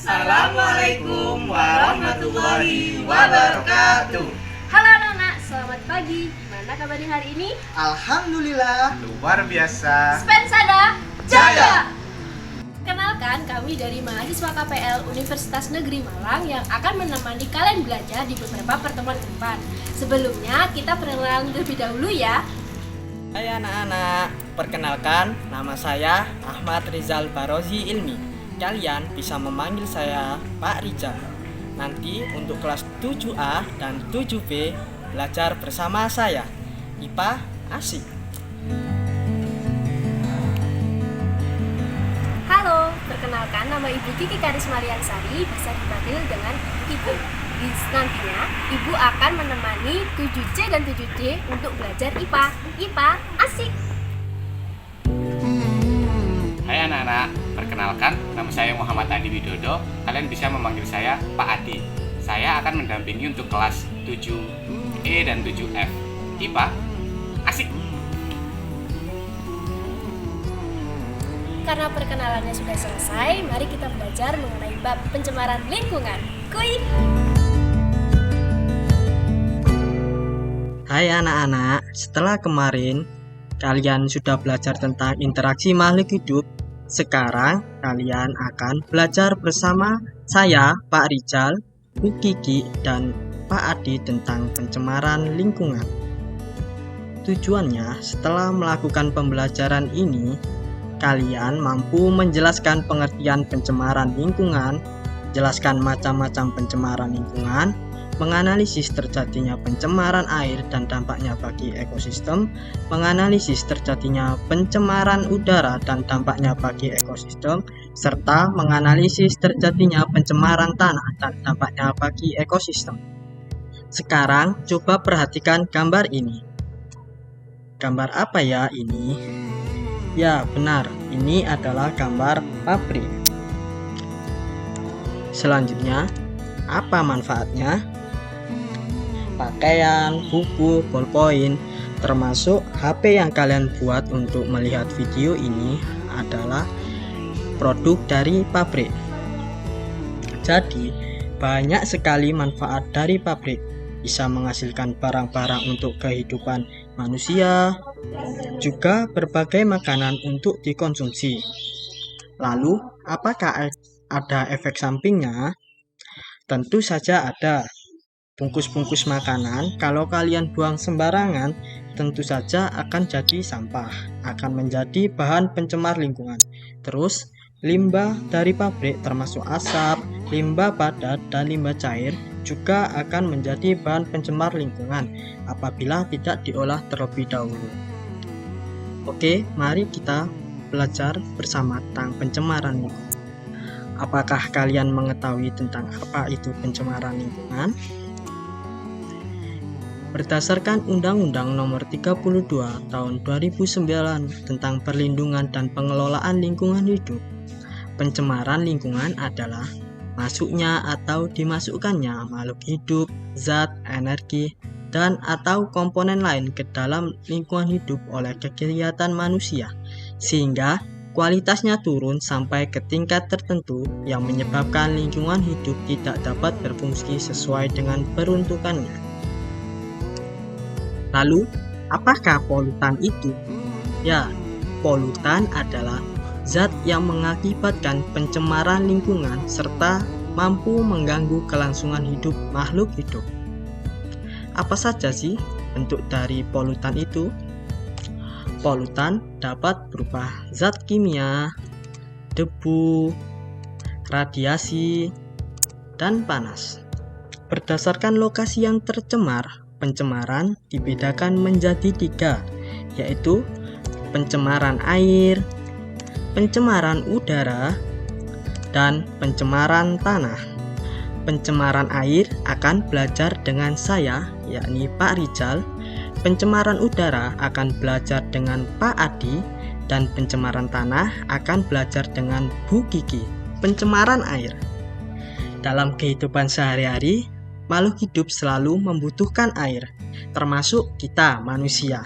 Assalamualaikum warahmatullahi wabarakatuh. Halo anak-anak, selamat pagi. Gimana kabar di hari ini? Alhamdulillah luar biasa. Spensada Jaya. Kenalkan, kami dari mahasiswa KPL Universitas Negeri Malang yang akan menemani kalian belajar di beberapa pertemuan ke depan. Sebelumnya, kita perkenalan terlebih dahulu ya. Hai anak-anak, perkenalkan nama saya Ahmad Rizal Barozi Ilmi. Kalian bisa memanggil saya Pak Rizal. Nanti untuk kelas 7A dan 7B belajar bersama saya. IPA asik. Halo, perkenalkan nama Ibu Kiki Karismaliansari, bisa dipanggil dengan Ibu Kiki. Nantinya, Ibu akan menemani 7C dan 7D untuk belajar IPA. IPA asik! Hai anak-anak, perkenalkan nama saya Muhammad Adi Widodo. Kalian bisa memanggil saya Pak Adi. Saya akan mendampingi untuk kelas 7E dan 7F. IPA asik! Karena perkenalannya sudah selesai, mari kita belajar mengenai bab pencemaran lingkungan. Kuy! Hai anak-anak, setelah kemarin kalian sudah belajar tentang interaksi makhluk hidup, sekarang kalian akan belajar bersama saya, Pak Rizal, Bu Kiki, dan Pak Adi tentang pencemaran lingkungan. Tujuannya, setelah melakukan pembelajaran ini, kalian mampu menjelaskan pengertian pencemaran lingkungan, jelaskan macam-macam pencemaran lingkungan, menganalisis terjadinya pencemaran air dan dampaknya bagi ekosistem, menganalisis terjadinya pencemaran udara dan dampaknya bagi ekosistem, serta menganalisis terjadinya pencemaran tanah dan dampaknya bagi ekosistem. Sekarang coba perhatikan gambar ini. Gambar apa ya ini? Ya, benar, ini adalah gambar pabrik. Selanjutnya, apa manfaatnya? Pakaian, buku, ballpoint, termasuk HP yang kalian buat untuk melihat video ini adalah produk dari pabrik. Jadi, banyak sekali manfaat dari pabrik. Bisa menghasilkan barang-barang untuk kehidupan manusia, juga berbagai makanan untuk dikonsumsi. Lalu, apakah ada efek sampingnya? Tentu saja ada. Bungkus-bungkus makanan, kalau kalian buang sembarangan, tentu saja akan jadi sampah, akan menjadi bahan pencemar lingkungan. Terus, limbah dari pabrik termasuk asap, limbah padat, dan limbah cair juga akan menjadi bahan pencemar lingkungan apabila tidak diolah terlebih dahulu. Oke, mari kita belajar bersama tentang pencemaran lingkungan. Apakah kalian mengetahui tentang apa itu pencemaran lingkungan? Berdasarkan Undang-Undang Nomor 32 Tahun 2009 tentang Perlindungan dan Pengelolaan Lingkungan Hidup, pencemaran lingkungan adalah masuknya atau dimasukkannya makhluk hidup, zat, energi, dan atau komponen lain ke dalam lingkungan hidup oleh kegiatan manusia, sehingga kualitasnya turun sampai ke tingkat tertentu yang menyebabkan lingkungan hidup tidak dapat berfungsi sesuai dengan peruntukannya. Lalu, apakah polutan itu? Ya, polutan adalah zat yang mengakibatkan pencemaran lingkungan serta mampu mengganggu kelangsungan hidup makhluk hidup. Apa saja sih bentuk dari polutan itu? Polutan dapat berupa zat kimia, debu, radiasi, dan panas. Berdasarkan lokasi yang tercemar, pencemaran dibedakan menjadi 3, yaitu pencemaran air, pencemaran udara, dan pencemaran tanah. Pencemaran air akan belajar dengan saya, yakni Pak Rizal. Pencemaran udara akan belajar dengan Pak Adi, dan pencemaran tanah akan belajar dengan Bu Kiki. Pencemaran air. Dalam kehidupan sehari-hari, makhluk hidup selalu membutuhkan air, termasuk kita manusia.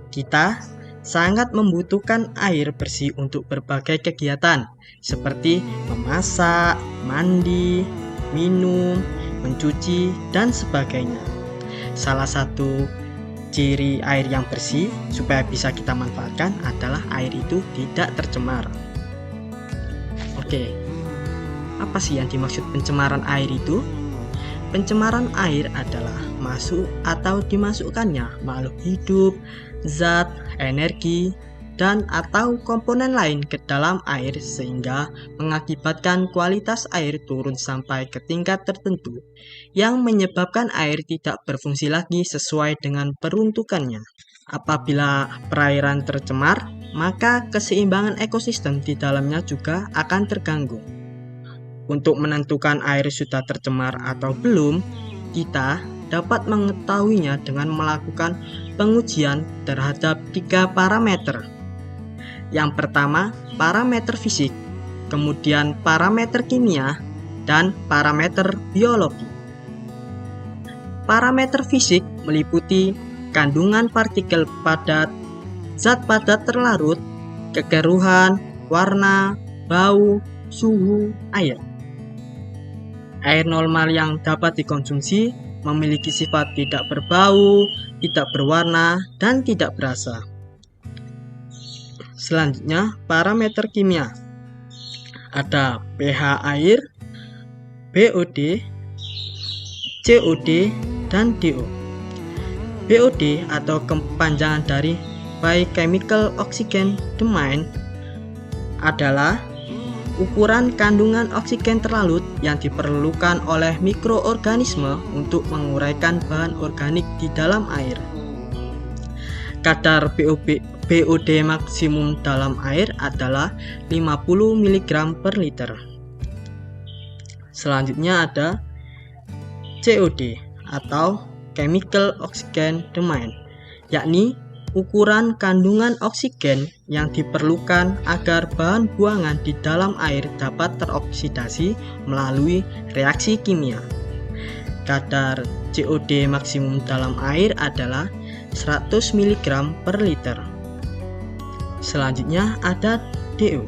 Kita sangat membutuhkan air bersih untuk berbagai kegiatan, seperti memasak, mandi, minum, mencuci, dan sebagainya. Salah satu ciri air yang bersih supaya bisa kita manfaatkan adalah air itu tidak tercemar. Oke, apa sih yang dimaksud pencemaran air itu? Pencemaran air adalah masuk atau dimasukkannya makhluk hidup, zat, energi, dan atau komponen lain ke dalam air sehingga mengakibatkan kualitas air turun sampai ke tingkat tertentu yang menyebabkan air tidak berfungsi lagi sesuai dengan peruntukannya. Apabila perairan tercemar, maka keseimbangan ekosistem di dalamnya juga akan terganggu. Untuk menentukan air sudah tercemar atau belum, kita dapat mengetahuinya dengan melakukan pengujian terhadap 3 parameter. Yang pertama, parameter fisik, kemudian parameter kimia, dan parameter biologi. Parameter fisik meliputi kandungan partikel padat, zat padat terlarut, kekeruhan, warna, bau, suhu air. Air normal yang dapat dikonsumsi memiliki sifat tidak berbau, tidak berwarna, dan tidak berasa. Selanjutnya, parameter kimia. Ada pH air, BOD, COD, dan DO. BOD atau kepanjangan dari Biochemical Oxygen Demand adalah ukuran kandungan oksigen terlarut yang diperlukan oleh mikroorganisme untuk menguraikan bahan organik di dalam air. Kadar BOD maksimum dalam air adalah 50 mg per liter. Selanjutnya ada COD atau Chemical Oxygen Demand, yakni ukuran kandungan oksigen yang diperlukan agar bahan buangan di dalam air dapat teroksidasi melalui reaksi kimia. Kadar COD maksimum dalam air adalah 100 mg per liter. Selanjutnya ada DO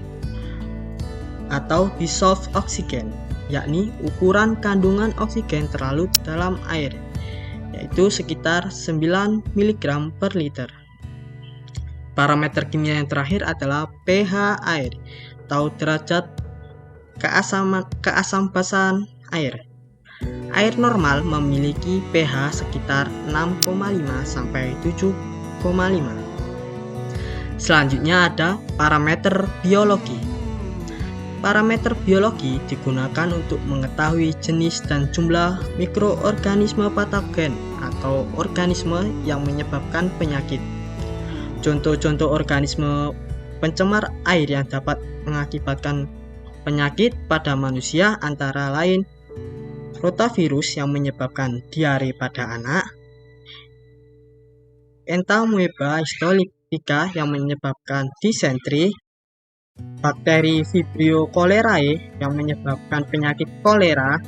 atau dissolved oxygen, yakni ukuran kandungan oksigen terlarut dalam air, yaitu sekitar 9 mg per liter. Parameter kimia yang terakhir adalah pH air atau derajat keasam-basahan air. Air normal memiliki pH sekitar 6,5 sampai 7,5. Selanjutnya ada parameter biologi. Parameter biologi digunakan untuk mengetahui jenis dan jumlah mikroorganisme patogen atau organisme yang menyebabkan penyakit. Contoh-contoh organisme pencemar air yang dapat mengakibatkan penyakit pada manusia antara lain rotavirus yang menyebabkan diare pada anak, Entamoeba histolytica yang menyebabkan disentri, bakteri Vibrio cholerae yang menyebabkan penyakit kolera,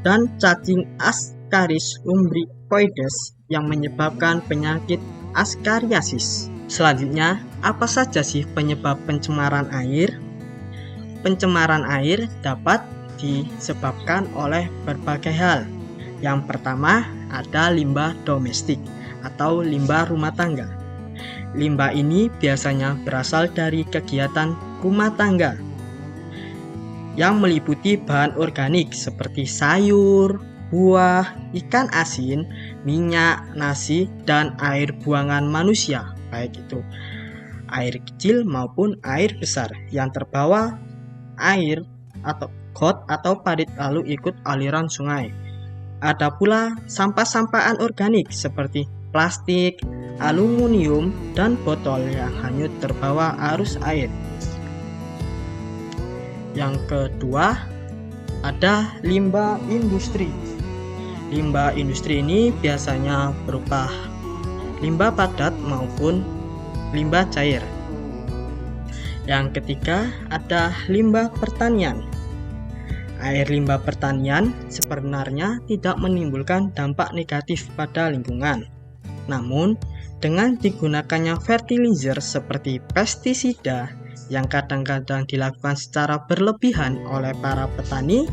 dan cacing Ascaris lumbricoides yang menyebabkan penyakit askariasis. Selanjutnya, apa saja sih penyebab pencemaran air? Pencemaran air dapat disebabkan oleh berbagai hal. Yang pertama, ada limbah domestik atau limbah rumah tangga. Limbah ini biasanya berasal dari kegiatan rumah tangga yang meliputi bahan organik seperti sayur, buah, ikan asin, minyak, nasi, dan air buangan manusia, baik itu air kecil maupun air besar yang terbawa air atau got atau parit lalu ikut aliran sungai. Ada pula sampah-sampah anorganik seperti plastik, aluminium, dan botol yang hanyut terbawa arus air. Yang kedua, ada limbah industri. Limbah industri ini biasanya berupa limbah padat maupun limbah cair. Yang ketiga, ada limbah pertanian. Air limbah pertanian sebenarnya tidak menimbulkan dampak negatif pada lingkungan. Namun, dengan digunakannya fertilizer seperti pestisida yang kadang-kadang dilakukan secara berlebihan oleh para petani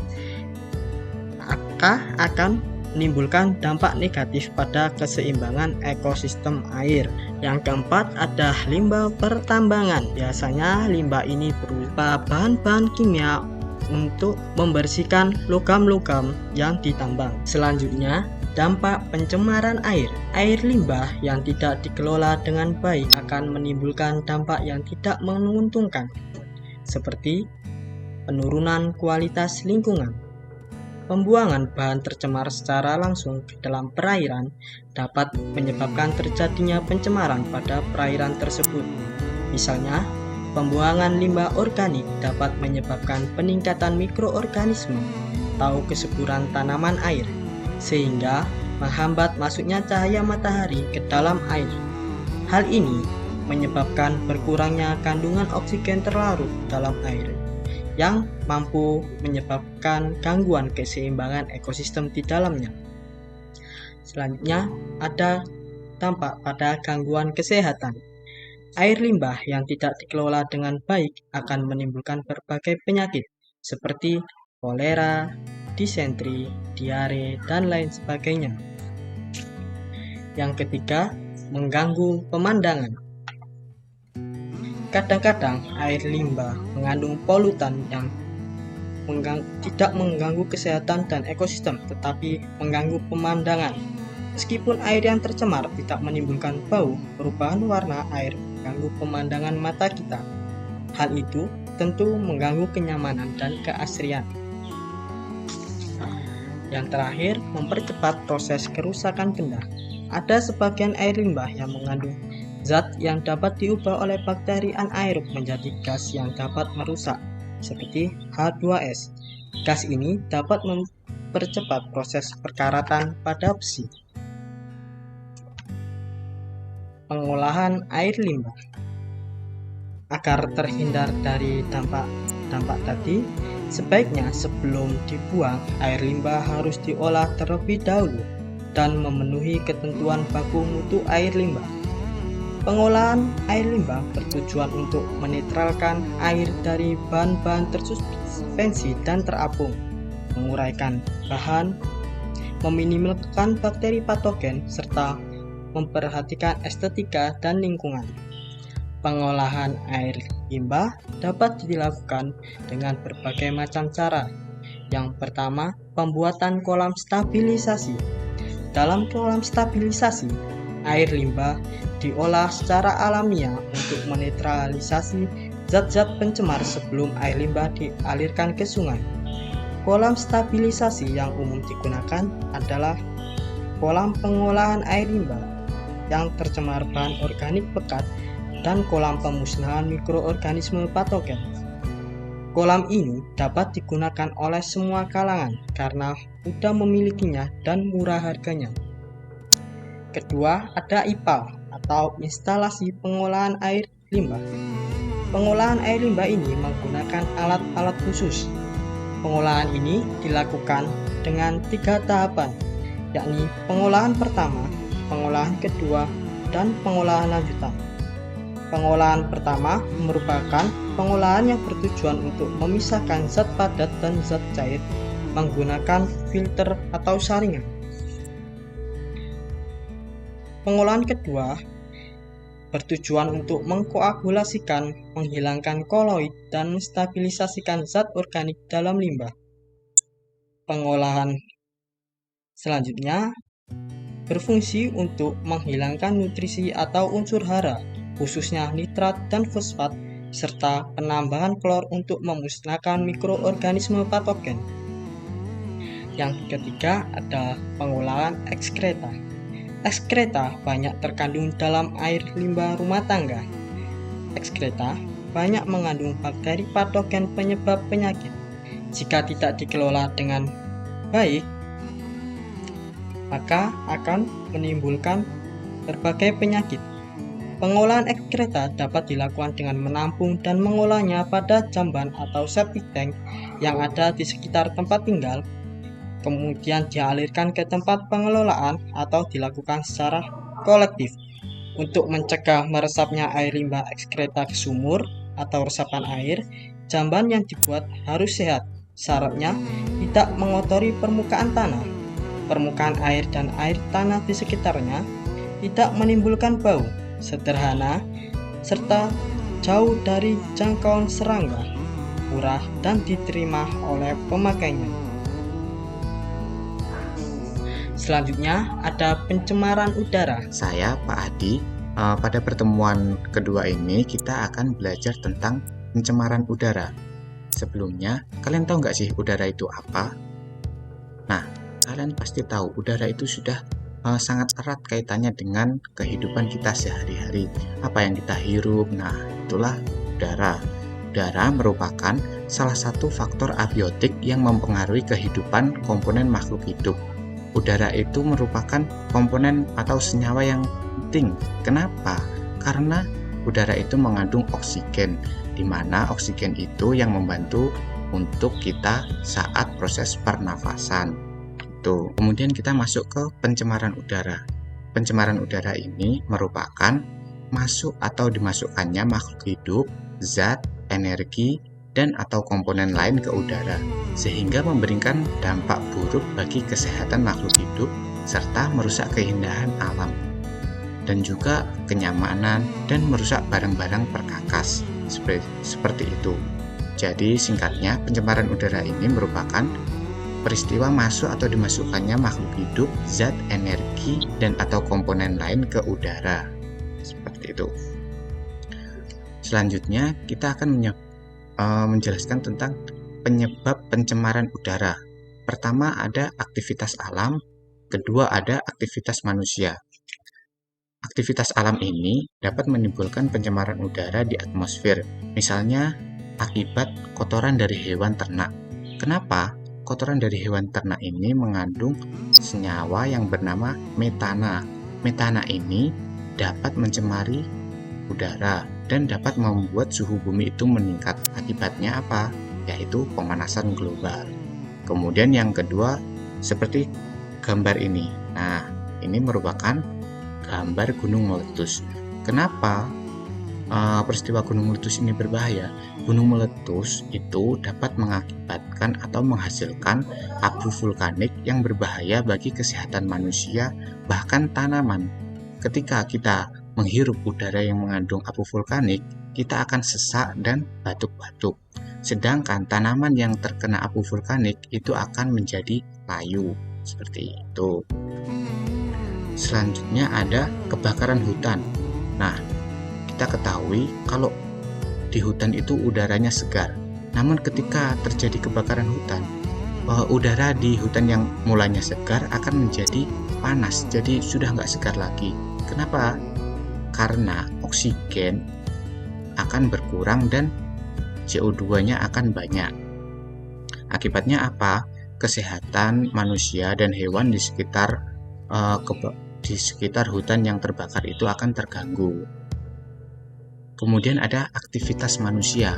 akan menimbulkan dampak negatif pada keseimbangan ekosistem air. Yang keempat ada limbah pertambangan. Biasanya limbah ini berupa bahan-bahan kimia untuk membersihkan logam-logam yang ditambang. Selanjutnya, dampak pencemaran air. Air limbah yang tidak dikelola dengan baik akan menimbulkan dampak yang tidak menguntungkan, seperti penurunan kualitas lingkungan. Pembuangan bahan tercemar secara langsung ke dalam perairan dapat menyebabkan terjadinya pencemaran pada perairan tersebut. Misalnya, pembuangan limbah organik dapat menyebabkan peningkatan mikroorganisme atau kesuburan tanaman air, sehingga menghambat masuknya cahaya matahari ke dalam air. Hal ini menyebabkan berkurangnya kandungan oksigen terlarut dalam air, yang mampu menyebabkan gangguan keseimbangan ekosistem di dalamnya. Selanjutnya, ada dampak pada gangguan kesehatan. Air limbah yang tidak dikelola dengan baik akan menimbulkan berbagai penyakit seperti kolera, disentri, diare, dan lain sebagainya. Yang ketiga, mengganggu pemandangan. Kadang-kadang air limbah mengandung polutan yang tidak mengganggu kesehatan dan ekosistem, tetapi mengganggu pemandangan. Meskipun air yang tercemar tidak menimbulkan bau, perubahan warna air mengganggu pemandangan mata kita. Hal itu tentu mengganggu kenyamanan dan keasrian. Yang terakhir, mempercepat proses kerusakan benda. Ada sebagian air limbah yang mengandung zat yang dapat diubah oleh bakteri anaerob menjadi gas yang dapat merusak, seperti H2S. Gas ini dapat mempercepat proses perkaratan pada besi. Pengolahan air limbah. Agar terhindar dari dampak tadi, sebaiknya sebelum dibuang, air limbah harus diolah terlebih dahulu dan memenuhi ketentuan baku mutu air limbah. Pengolahan air limbah bertujuan untuk menetralkan air dari bahan-bahan tersuspensi dan terapung, menguraikan bahan, meminimalkan bakteri patogen, serta memperhatikan estetika dan lingkungan. Pengolahan air limbah dapat dilakukan dengan berbagai macam cara. Yang pertama, pembuatan kolam stabilisasi. Dalam kolam stabilisasi, air limbah diolah secara alamiah untuk menetralisasi zat-zat pencemar sebelum air limbah dialirkan ke sungai. Kolam stabilisasi yang umum digunakan adalah kolam pengolahan air limbah yang tercemar bahan organik pekat dan kolam pemusnahan mikroorganisme patogen. Kolam ini dapat digunakan oleh semua kalangan karena mudah memilikinya dan murah harganya. Kedua, ada IPAL atau instalasi pengolahan air limbah. Pengolahan air limbah ini menggunakan alat-alat khusus. Pengolahan ini dilakukan dengan 3 tahapan, yakni pengolahan pertama, pengolahan kedua, dan pengolahan lanjutan. Pengolahan pertama merupakan pengolahan yang bertujuan untuk memisahkan zat padat dan zat cair menggunakan filter atau saringan. Pengolahan kedua bertujuan untuk mengkoagulasikan, menghilangkan koloid, dan menstabilisasikan zat organik dalam limbah. Pengolahan selanjutnya berfungsi untuk menghilangkan nutrisi atau unsur hara, khususnya nitrat dan fosfat, serta penambahan klor untuk memusnahkan mikroorganisme patogen. Yang ketiga ada pengolahan ekskreta. Ekskreta banyak terkandung dalam air limbah rumah tangga. Ekskreta banyak mengandung bakteri patogen penyebab penyakit. Jika tidak dikelola dengan baik, maka akan menimbulkan berbagai penyakit. Pengolahan ekskreta dapat dilakukan dengan menampung dan mengolahnya pada jamban atau septic tank yang ada di sekitar tempat tinggal, kemudian dialirkan ke tempat pengelolaan atau dilakukan secara kolektif. Untuk mencegah meresapnya air limbah ekskreta ke sumur atau resapan air, jamban yang dibuat harus sehat. Syaratnya tidak mengotori permukaan tanah, permukaan air dan air tanah di sekitarnya, tidak menimbulkan bau, sederhana, serta jauh dari jangkauan serangga, murah dan diterima oleh pemakainya. Selanjutnya ada pencemaran udara. Saya Pak Adi. Pada pertemuan kedua ini kita akan belajar tentang pencemaran udara. Sebelumnya, kalian tahu nggak sih udara itu apa? Nah, kalian pasti tahu udara itu sudah sangat erat kaitannya dengan kehidupan kita sehari-hari. Apa yang kita hirup, nah itulah udara. Udara merupakan salah satu faktor abiotik yang mempengaruhi kehidupan komponen makhluk hidup. Udara itu merupakan komponen atau senyawa yang penting. Kenapa? Karena udara itu mengandung oksigen, di mana oksigen itu yang membantu untuk kita saat proses pernafasan. Itu. Kemudian kita masuk ke pencemaran udara. Pencemaran udara ini merupakan masuk atau dimasukkannya makhluk hidup, zat, energi, dan atau komponen lain ke udara, sehingga memberikan dampak buruk bagi kesehatan makhluk hidup serta merusak keindahan alam dan juga kenyamanan dan merusak barang-barang perkakas seperti itu. Jadi singkatnya, pencemaran udara ini merupakan peristiwa masuk atau dimasukkannya makhluk hidup, zat, energi, dan atau komponen lain ke udara. Seperti itu. Selanjutnya kita akan menjelaskan tentang penyebab pencemaran udara. Pertama ada aktivitas alam, kedua ada aktivitas manusia. Aktivitas alam ini dapat menimbulkan pencemaran udara di atmosfer, misalnya akibat kotoran dari hewan ternak. Kenapa? Kotoran dari hewan ternak ini mengandung senyawa yang bernama metana. Metana ini dapat mencemari udara dan dapat membuat suhu bumi itu meningkat. Akibatnya apa? Yaitu pemanasan global. Kemudian yang kedua, seperti gambar ini. Nah, ini merupakan gambar gunung meletus. Kenapa peristiwa gunung meletus ini berbahaya? Gunung meletus itu dapat mengakibatkan atau menghasilkan abu vulkanik yang berbahaya bagi kesehatan manusia, bahkan tanaman. Ketika kita menghirup udara yang mengandung abu vulkanik, kita akan sesak dan batuk-batuk. Sedangkan tanaman yang terkena abu vulkanik itu akan menjadi layu. Seperti itu. Selanjutnya ada kebakaran hutan. Nah, kita ketahui kalau di hutan itu udaranya segar. Namun ketika terjadi kebakaran hutan, udara di hutan yang mulanya segar akan menjadi panas. Jadi sudah nggak segar lagi. Kenapa? Karena oksigen akan berkurang dan CO2-nya akan banyak. Akibatnya apa? Kesehatan manusia dan hewan di sekitar hutan yang terbakar itu akan terganggu. Kemudian ada aktivitas manusia.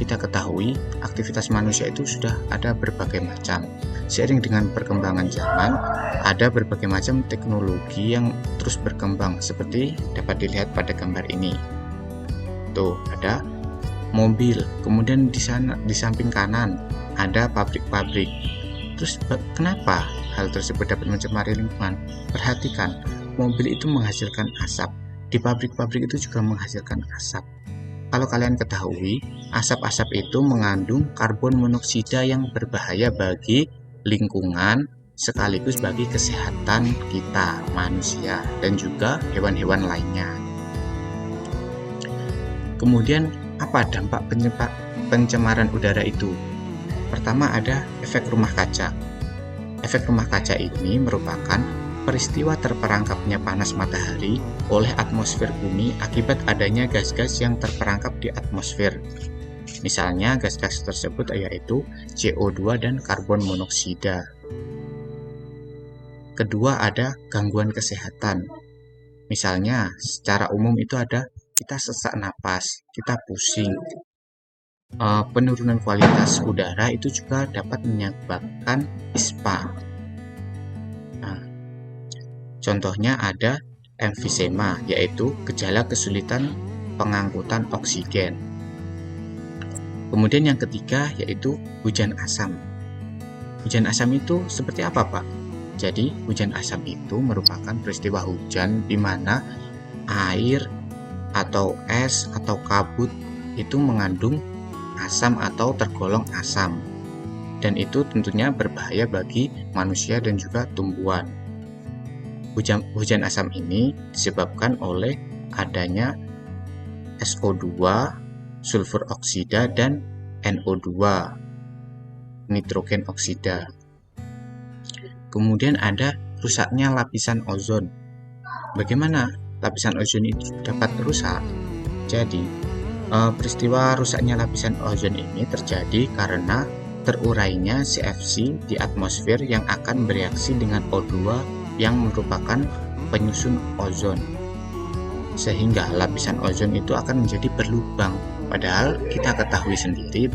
Kita ketahui aktivitas manusia itu sudah ada berbagai macam. Seiring dengan perkembangan zaman, ada berbagai macam teknologi yang terus berkembang seperti dapat dilihat pada gambar ini. Tuh, ada mobil, kemudian di samping kanan ada pabrik-pabrik. Terus kenapa hal tersebut dapat mencemari lingkungan? Perhatikan, mobil itu menghasilkan asap. Di pabrik-pabrik itu juga menghasilkan asap. Kalau kalian ketahui, asap-asap itu mengandung karbon monoksida yang berbahaya bagi lingkungan sekaligus bagi kesehatan kita, manusia, dan juga hewan-hewan lainnya. Kemudian, apa dampak pencemaran udara itu? Pertama ada efek rumah kaca. Efek rumah kaca ini merupakan peristiwa terperangkapnya panas matahari oleh atmosfer bumi akibat adanya gas-gas yang terperangkap di atmosfer. Misalnya gas-gas tersebut yaitu CO2 dan karbon monoksida. Kedua ada gangguan kesehatan. Misalnya secara umum itu ada kita sesak napas, kita pusing. Penurunan kualitas udara itu juga dapat menyebabkan ispa. Contohnya ada emfisema, yaitu gejala kesulitan pengangkutan oksigen. Kemudian yang ketiga yaitu hujan asam. Hujan asam itu seperti apa, Pak? Jadi, hujan asam itu merupakan peristiwa hujan di mana air atau es atau kabut itu mengandung asam atau tergolong asam. Dan itu tentunya berbahaya bagi manusia dan juga tumbuhan. Hujan asam ini disebabkan oleh adanya SO2, sulfur oksida, dan NO2, nitrogen oksida. Kemudian ada rusaknya lapisan ozon. Bagaimana lapisan ozon itu dapat rusak? Jadi, peristiwa rusaknya lapisan ozon ini terjadi karena terurainya CFC di atmosfer yang akan bereaksi dengan O2 yang merupakan penyusun ozon. Sehingga lapisan ozon itu akan menjadi berlubang. Padahal kita ketahui sendiri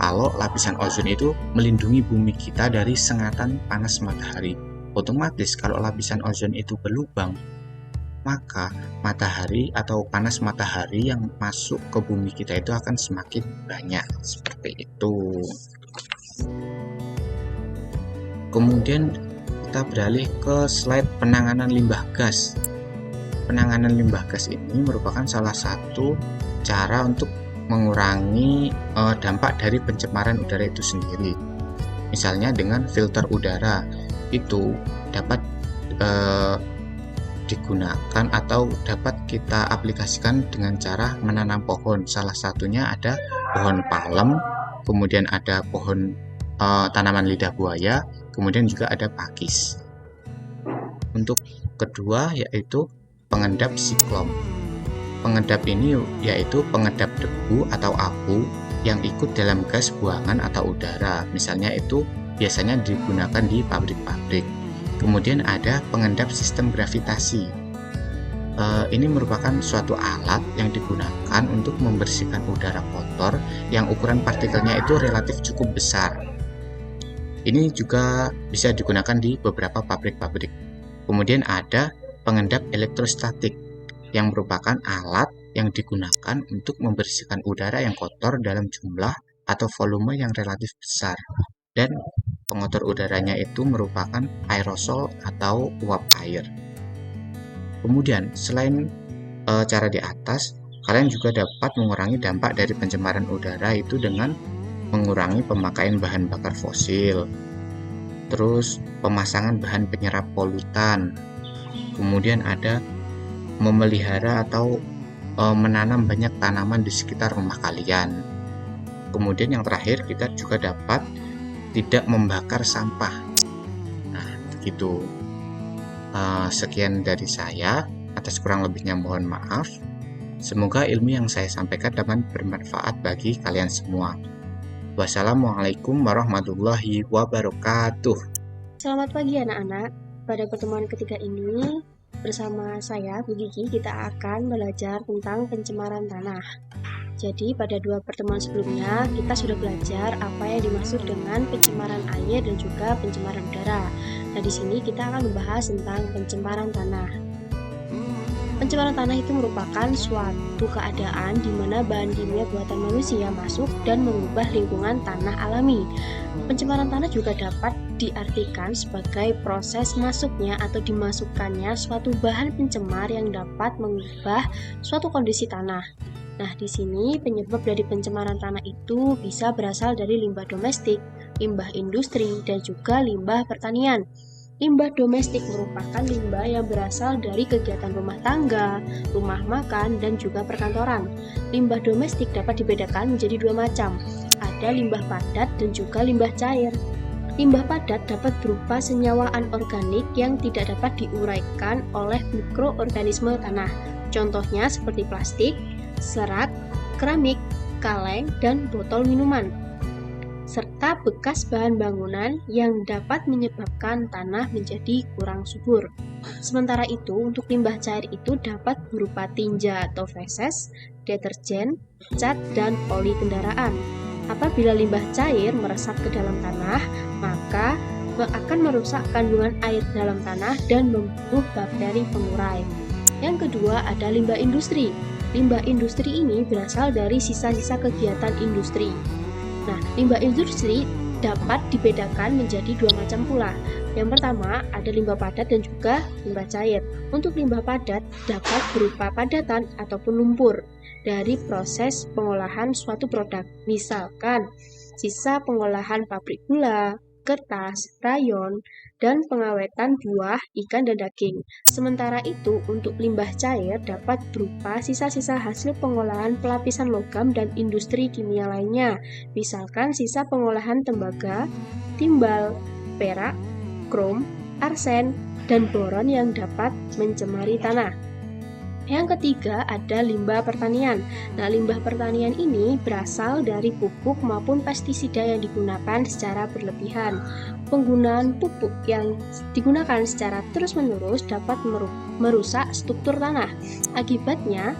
kalau lapisan ozon itu melindungi bumi kita dari sengatan panas matahari. Otomatis kalau lapisan ozon itu berlubang, maka matahari atau panas matahari yang masuk ke bumi kita itu akan semakin banyak. Seperti itu. Kemudian kita beralih ke slide penanganan limbah gas. Penanganan limbah gas ini merupakan salah satu cara untuk mengurangi dampak dari pencemaran udara itu sendiri. Misalnya dengan filter udara itu dapat digunakan atau dapat kita aplikasikan dengan cara menanam pohon. Salah satunya ada pohon palem, kemudian ada pohon tanaman lidah buaya, kemudian juga ada pakis. Untuk kedua yaitu pengendap siklon. Pengendap ini yaitu pengendap debu atau abu yang ikut dalam gas buangan atau udara. Misalnya itu biasanya digunakan di pabrik-pabrik. Kemudian ada pengendap sistem gravitasi. Ini merupakan suatu alat yang digunakan untuk membersihkan udara kotor yang ukuran partikelnya itu relatif cukup besar. Ini juga bisa digunakan di beberapa pabrik-pabrik. Kemudian ada pengendap elektrostatik yang merupakan alat yang digunakan untuk membersihkan udara yang kotor dalam jumlah atau volume yang relatif besar. Dan pengotor udaranya itu merupakan aerosol atau uap air. Kemudian selain cara di atas, kalian juga dapat mengurangi dampak dari pencemaran udara itu dengan mengurangi pemakaian bahan bakar fosil, terus pemasangan bahan penyerap polutan, kemudian ada memelihara atau menanam banyak tanaman di sekitar rumah kalian. Kemudian yang terakhir, kita juga dapat tidak membakar sampah. Nah, begitu. Sekian dari saya. Atas kurang lebihnya mohon maaf. Semoga ilmu yang saya sampaikan dapat bermanfaat bagi kalian semua. Wassalamualaikum warahmatullahi wabarakatuh. Selamat pagi anak-anak. Pada pertemuan ketiga ini, bersama saya, Bu Gigi, kita akan belajar tentang pencemaran tanah. Jadi, pada dua pertemuan sebelumnya, kita sudah belajar apa yang dimaksud dengan pencemaran air dan juga pencemaran udara. Nah, di sini kita akan membahas tentang pencemaran tanah. Pencemaran tanah itu merupakan suatu keadaan di mana bahan kimia buatan manusia masuk dan mengubah lingkungan tanah alami. Pencemaran tanah juga dapat diartikan sebagai proses masuknya atau dimasukkannya suatu bahan pencemar yang dapat mengubah suatu kondisi tanah. Nah, di sini penyebab dari pencemaran tanah itu bisa berasal dari limbah domestik, limbah industri, dan juga limbah pertanian. Limbah domestik merupakan limbah yang berasal dari kegiatan rumah tangga, rumah makan, dan juga perkantoran. Limbah domestik dapat dibedakan menjadi dua macam, ada limbah padat dan juga limbah cair. Limbah padat dapat berupa senyawa anorganik yang tidak dapat diuraikan oleh mikroorganisme tanah. Contohnya seperti plastik, serat, keramik, kaleng, dan botol minuman, serta bekas bahan bangunan yang dapat menyebabkan tanah menjadi kurang subur. Sementara itu, untuk limbah cair itu dapat berupa tinja atau feses, deterjen, cat, dan oli kendaraan. Apabila limbah cair meresap ke dalam tanah, maka akan merusak kandungan air dalam tanah dan membunuh bakteri pengurai. Yang kedua ada limbah industri. Limbah industri ini berasal dari sisa-sisa kegiatan industri. Nah, limbah industri dapat dibedakan menjadi dua macam pula. Yang pertama, ada limbah padat dan juga limbah cair. Untuk limbah padat dapat berupa padatan ataupun lumpur dari proses pengolahan suatu produk. Misalkan, sisa pengolahan pabrik gula, kertas, rayon, dan pengawetan buah, ikan, dan daging. Sementara itu, untuk limbah cair dapat berupa sisa-sisa hasil pengolahan pelapisan logam dan industri kimia lainnya. Misalkan sisa pengolahan tembaga, timbal, perak, krom, arsen, dan boron yang dapat mencemari tanah. Yang ketiga ada limbah pertanian. Nah, limbah pertanian ini berasal dari pupuk maupun pestisida yang digunakan secara berlebihan. Penggunaan pupuk yang digunakan secara terus-menerus dapat merusak struktur tanah. Akibatnya,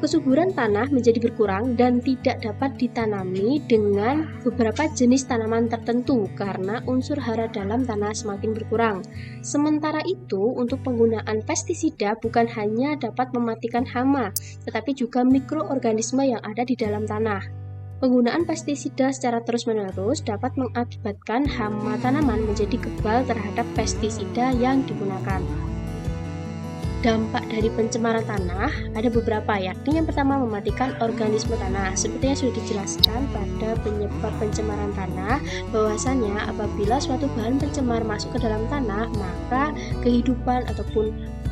kesuburan tanah menjadi berkurang dan tidak dapat ditanami dengan beberapa jenis tanaman tertentu karena unsur hara dalam tanah semakin berkurang. Sementara itu, untuk penggunaan pestisida bukan hanya dapat mematikan hama, tetapi juga mikroorganisme yang ada di dalam tanah. Penggunaan pestisida secara terus-menerus dapat mengakibatkan hama tanaman menjadi kebal terhadap pestisida yang digunakan. Dampak dari pencemaran tanah ada beberapa, yakni yang pertama mematikan organisme tanah. Seperti yang sudah dijelaskan pada penyebab pencemaran tanah, bahwasanya apabila suatu bahan pencemar masuk ke dalam tanah, maka kehidupan ataupun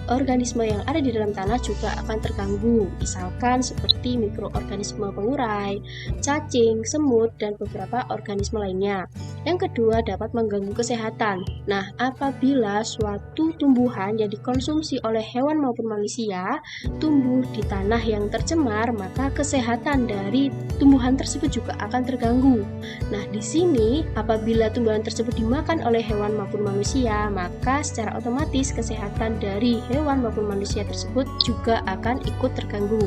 organisme yang ada di dalam tanah juga akan terganggu, misalkan seperti mikroorganisme pengurai, cacing, semut, dan beberapa organisme lainnya. Yang kedua, dapat mengganggu kesehatan. Nah, apabila suatu tumbuhan yang dikonsumsi oleh hewan maupun manusia tumbuh di tanah yang tercemar, maka kesehatan dari tumbuhan tersebut juga akan terganggu. Nah, di sini apabila tumbuhan tersebut dimakan oleh hewan maupun manusia, maka secara otomatis kesehatan dari hewan maupun manusia tersebut juga akan ikut terganggu.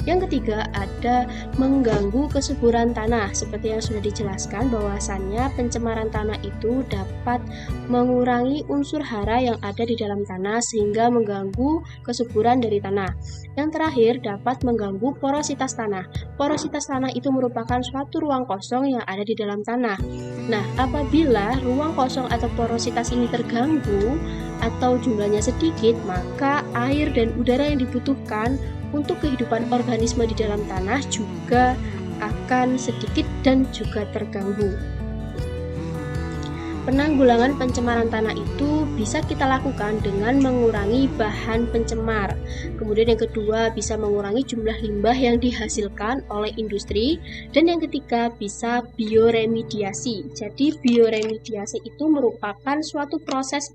Yang ketiga ada mengganggu kesuburan tanah. Seperti yang sudah dijelaskan bahwasannya pencemaran tanah itu dapat mengurangi unsur hara yang ada di dalam tanah sehingga mengganggu kesuburan dari tanah. Yang terakhir dapat mengganggu porositas tanah. Porositas tanah itu merupakan suatu ruang kosong yang ada di dalam tanah. Nah, apabila ruang kosong atau porositas ini terganggu atau jumlahnya sedikit, maka air dan udara yang dibutuhkan untuk kehidupan organisme di dalam tanah juga akan sedikit dan juga terganggu. Penanggulangan pencemaran tanah itu bisa kita lakukan dengan mengurangi bahan pencemar. Kemudian yang kedua bisa mengurangi jumlah limbah yang dihasilkan oleh industri. Dan yang ketiga bisa bioremediasi. Jadi bioremediasi itu merupakan suatu proses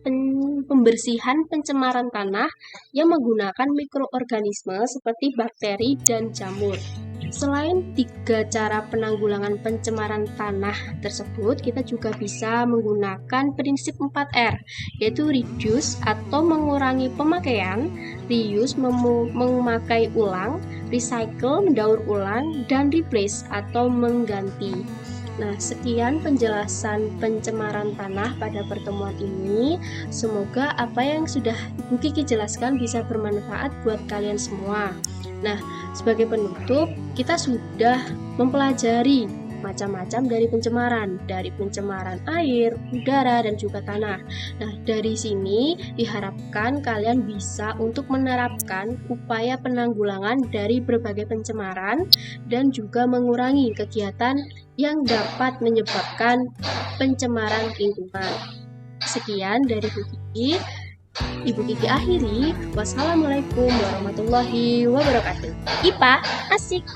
pembersihan pencemaran tanah yang menggunakan mikroorganisme seperti bakteri dan jamur. Selain 3 cara penanggulangan pencemaran tanah tersebut, kita juga bisa menggunakan prinsip 4R, yaitu reduce atau mengurangi pemakaian, reuse memakai ulang, recycle mendaur ulang, dan replace atau mengganti. Nah, sekian penjelasan pencemaran tanah pada pertemuan ini. Semoga apa yang sudah Ibu Kiki jelaskan bisa bermanfaat buat kalian semua. Nah, sebagai penutup, kita sudah mempelajari macam-macam dari pencemaran air, udara, dan juga tanah. Nah, dari sini diharapkan kalian bisa untuk menerapkan upaya penanggulangan dari berbagai pencemaran dan juga mengurangi kegiatan yang dapat menyebabkan pencemaran lingkungan. Sekian dari Ibu Kiki akhiri. Wassalamualaikum warahmatullahi wabarakatuh. IPA asik.